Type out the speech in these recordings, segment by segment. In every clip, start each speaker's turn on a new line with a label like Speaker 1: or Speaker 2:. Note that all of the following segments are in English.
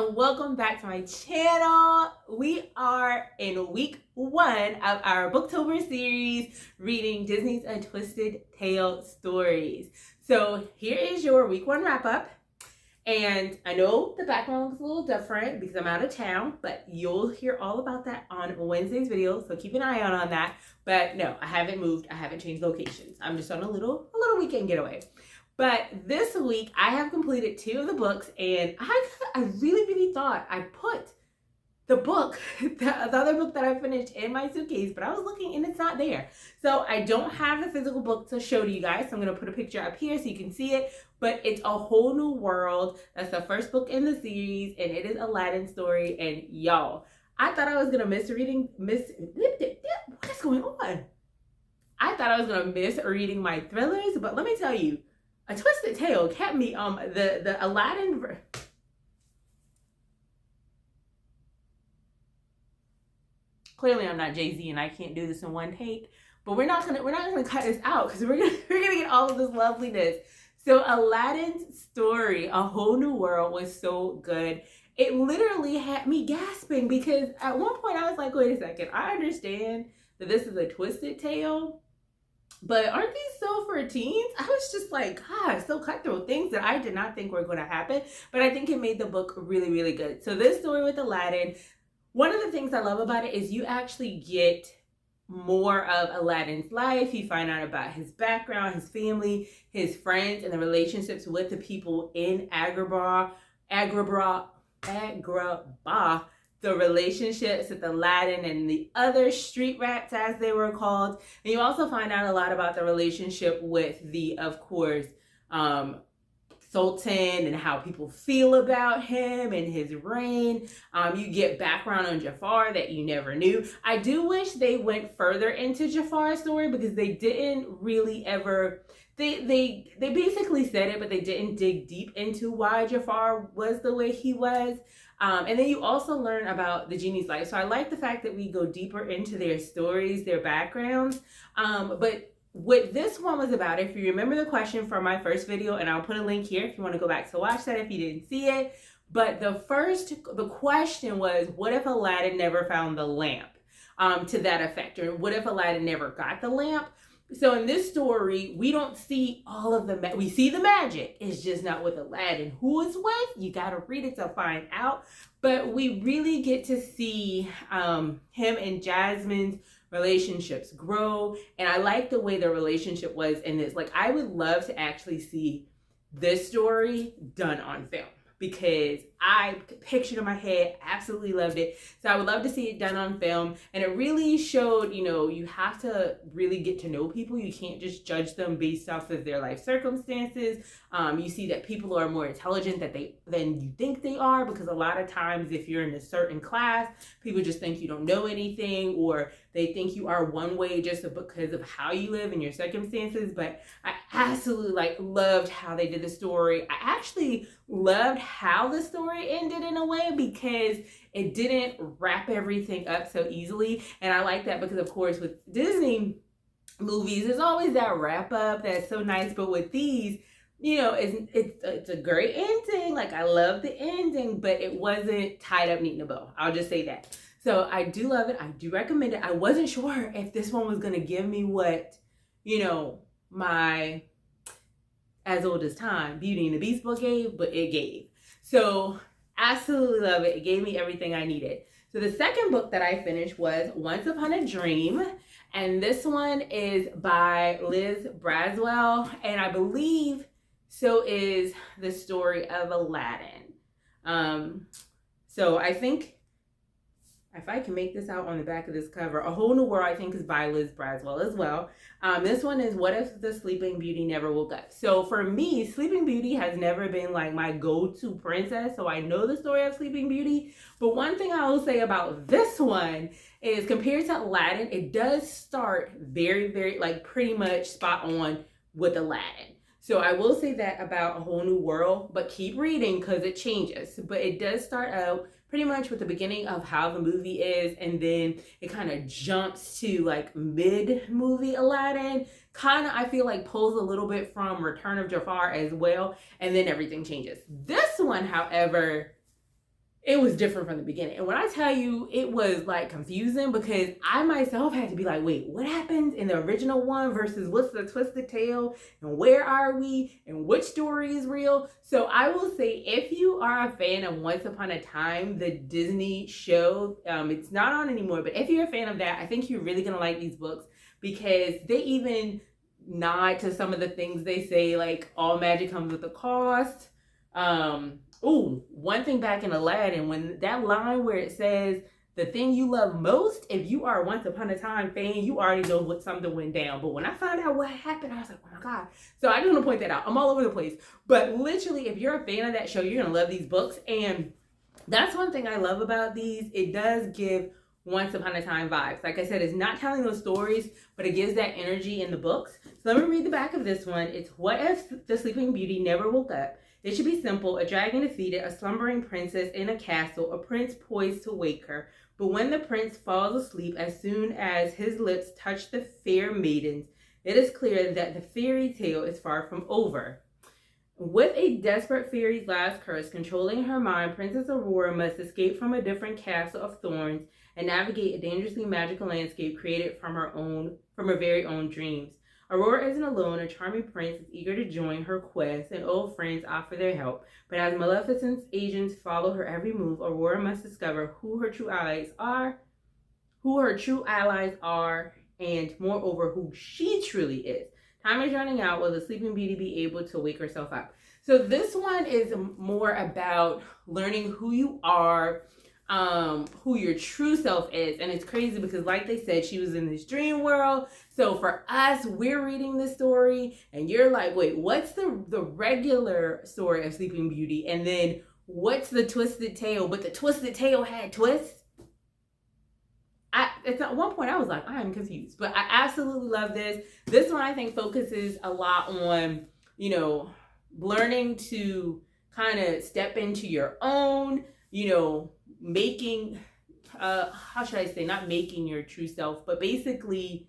Speaker 1: and welcome back to my channel. We are in week 1 of our Booktober series, reading Disney's A Twisted Tale stories. So here is your week 1 wrap up. And I know the background looks a little different because I'm out of town, but you'll hear all about that on Wednesday's video, so keep an eye out on that. But no, I haven't moved, I haven't changed locations. I'm just on a little weekend getaway. But this week, I have completed 2 of the books, and I really thought I put the book, the other book that I finished in my suitcase, but I was looking and it's not there. So I don't have the physical book to show to you guys, so I'm going to put a picture up here so you can see it. But it's A Whole New World. That's the first book in the series, and it is Aladdin's story. And y'all, I thought I was going to what is going on? I thought I was going to miss reading my thrillers, but let me tell you, A Twisted Tale kept me the Aladdin. Clearly I'm not Jay-Z and I can't do this in one take, but we're not gonna cut this out because we're gonna get all of this loveliness. So Aladdin's story, A Whole New World, was so good. It literally had me gasping because at one point I was like, wait a second, I understand that this is a twisted tale, but aren't these so for teens? I was just like, gosh, so cutthroat, things that I did not think were going to happen, but I think it made the book really good. So this story with Aladdin, one of the things I love about it is you actually get more of Aladdin's life. You find out about his background, his family, his friends, and the relationships with the people in Agrabah, the relationships with Aladdin and the other street rats, as they were called. And you also find out a lot about the relationship with the, of course, Sultan and how people feel about him and his reign. You get background on Jafar that you never knew. I do wish they went further into Jafar's story because they didn't really ever, they basically said it, but they didn't dig deep into why Jafar was the way he was. And then you also learn about the genie's life. So I like the fact that we go deeper into their stories, their backgrounds. But what this one was about, if you remember the question from my first video, and I'll put a link here if you want to go back to watch that if you didn't see it. But the question was, what if Aladdin never found the lamp? To that effect, or what if Aladdin never got the lamp? So in this story, we don't see all of we see the magic. It's just not with Aladdin. Who is with? You got to read it to find out. But we really get to see him and Jasmine's relationships grow. And I like the way the relationship was in this. Like, I would love to actually see this story done on film, because I pictured in my head, absolutely loved it. So I would love to see it done on film. And it really showed, you know, you have to really get to know people. You can't just judge them based off of their life circumstances. You see that people are more intelligent than you think they are, because a lot of times if you're in a certain class, people just think you don't know anything, or they think you are one way just because of how you live and your circumstances. But I absolutely loved how they did the story. I actually loved how the story ended in a way, because it didn't wrap everything up so easily. And I like that because, of course, with Disney movies, there's always that wrap up that's so nice. But with these, you know, it's a great ending. Like, I love the ending, but it wasn't tied up neat in a bow. I'll just say that. So I do love it. I do recommend it. I wasn't sure if this one was going to give me what, you know, my As Old as Time, Beauty and the Beast book gave, but it gave. So absolutely love it. It gave me everything I needed. So the second book that I finished was Once Upon a Dream. And this one is by Liz Braswell. And I believe so is the story of Aladdin. So I think, if I can make this out on the back of this cover, A Whole New World, I think, is by Liz Braswell as well. This one is What If the Sleeping Beauty Never Woke Up? So for me, Sleeping Beauty has never been like my go-to princess. So I know the story of Sleeping Beauty. But one thing I will say about this one is, compared to Aladdin, it does start very, like, pretty much spot on with Aladdin. So I will say that about A Whole New World, but keep reading because it changes. But it does start out pretty much with the beginning of how the movie is, and then it kind of jumps to like mid-movie Aladdin. Kind of, I feel like, pulls a little bit from Return of Jafar as well, and then everything changes. This one, however, it was different from the beginning. And when I tell you, it was like confusing because I myself had to be like, wait, what happened in the original one versus what's the twisted tale and where are we and which story is real? So I will say, if you are a fan of Once Upon a Time, the Disney show, it's not on anymore, but if you're a fan of that, I think you're really going to like these books because they even nod to some of the things they say, like all magic comes with a cost. One thing back in Aladdin, when that line where it says, the thing you love most, if you are a Once Upon a Time fan, you already know what something went down. But when I found out what happened, I was like, oh my God. So I just want to point that out. I'm all over the place. But literally, if you're a fan of that show, you're going to love these books. And that's one thing I love about these. It does give Once Upon a Time vibes. Like I said, it's not telling those stories, but it gives that energy in the books. So let me read the back of this one. It's, what if the Sleeping Beauty never woke up? It should be simple: a dragon defeated, a slumbering princess in a castle, a prince poised to wake her. But when the prince falls asleep, as soon as his lips touch the fair maidens, it is clear that the fairy tale is far from over. With a desperate fairy's last curse controlling her mind, Princess Aurora must escape from a different castle of thorns and navigate a dangerously magical landscape created from her very own dreams. Aurora isn't alone. A charming prince is eager to join her quest, and old friends offer their help. But as Maleficent's agents follow her every move, Aurora must discover who her true allies are, and moreover, who she truly is. Time is running out. Will the Sleeping Beauty be able to wake herself up? So this one is more about learning who you are, who your true self is. And it's crazy because, like they said, she was in this dream world. So for us, we're reading this story and you're like, wait, what's the regular story of Sleeping Beauty? And then what's the twisted tale? But the twisted tale had twists. At one point I was like, I am confused, but I absolutely love this. This one I think focuses a lot on, learning to kind of step into your own, making, how should I say, not making your true self, but basically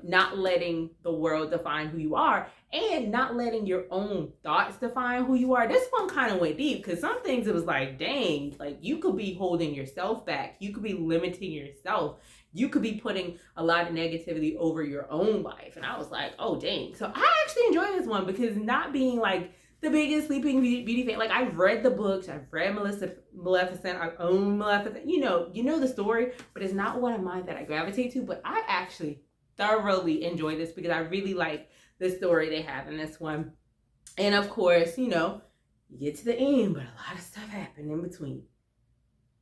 Speaker 1: not letting the world define who you are and not letting your own thoughts define who you are. This one kind of went deep because some things it was like, dang, like you could be holding yourself back. You could be limiting yourself. You could be putting a lot of negativity over your own life. And I was like, oh, dang. So I actually enjoy this one because not being like the biggest Sleeping Beauty fan. Like I've read the books, I've read Maleficent, I own Maleficent. You know the story, but it's not one of mine that I gravitate to. But I actually thoroughly enjoy this because I really like the story they have in this one. And of course, you get to the end, but a lot of stuff happened in between.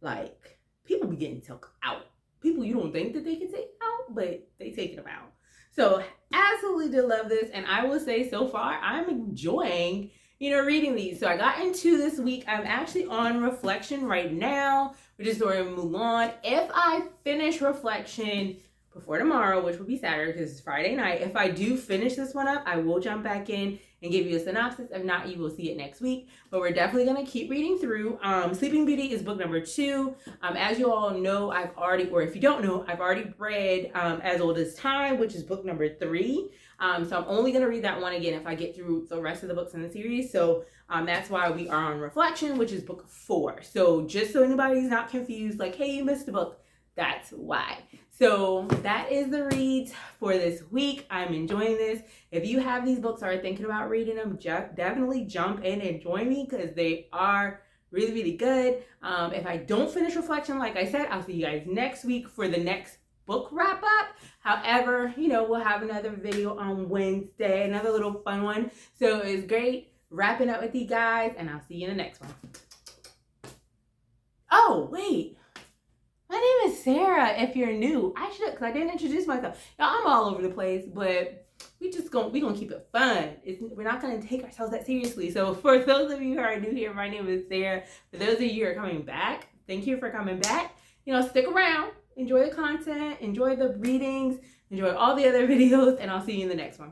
Speaker 1: Like people be getting took out. People you don't think that they can take out, but they take them out. So absolutely did love this. And I will say so far, I'm enjoying, reading these. So I got into this week. I'm actually on Reflection right now, which is story of Mulan. If I finish Reflection before tomorrow, which will be Saturday because it's Friday night, if I do finish this one up, I will jump back in and give you a synopsis. If not, you will see it next week. But we're definitely going to keep reading through. Sleeping Beauty is book number 2. As you all know, if you don't know, I've already read As Old as Time, which is book number 3. So I'm only going to read that one again if I get through the rest of the books in the series. So that's why we are on Reflection, which is book 4. So just so anybody's not confused, like, hey, you missed a book. That's why. So that is the reads for this week. I'm enjoying this. If you have these books or are thinking about reading them, definitely jump in and join me because they are really, really good. If I don't finish Reflection, like I said, I'll see you guys next week for the next book wrap up. However, we'll have another video on Wednesday, another little fun one. So it's great wrapping up with you guys, and I'll see you in the next one. Oh, wait. My name is Sarah. If you're new, I should, because I didn't introduce myself. Y'all, I'm all over the place, but we gonna keep it fun. We're not gonna take ourselves that seriously. So for those of you who are new here, my name is Sarah. For those of you who are coming back, thank you for coming back. Stick around, enjoy the content, enjoy the readings, enjoy all the other videos, and I'll see you in the next one.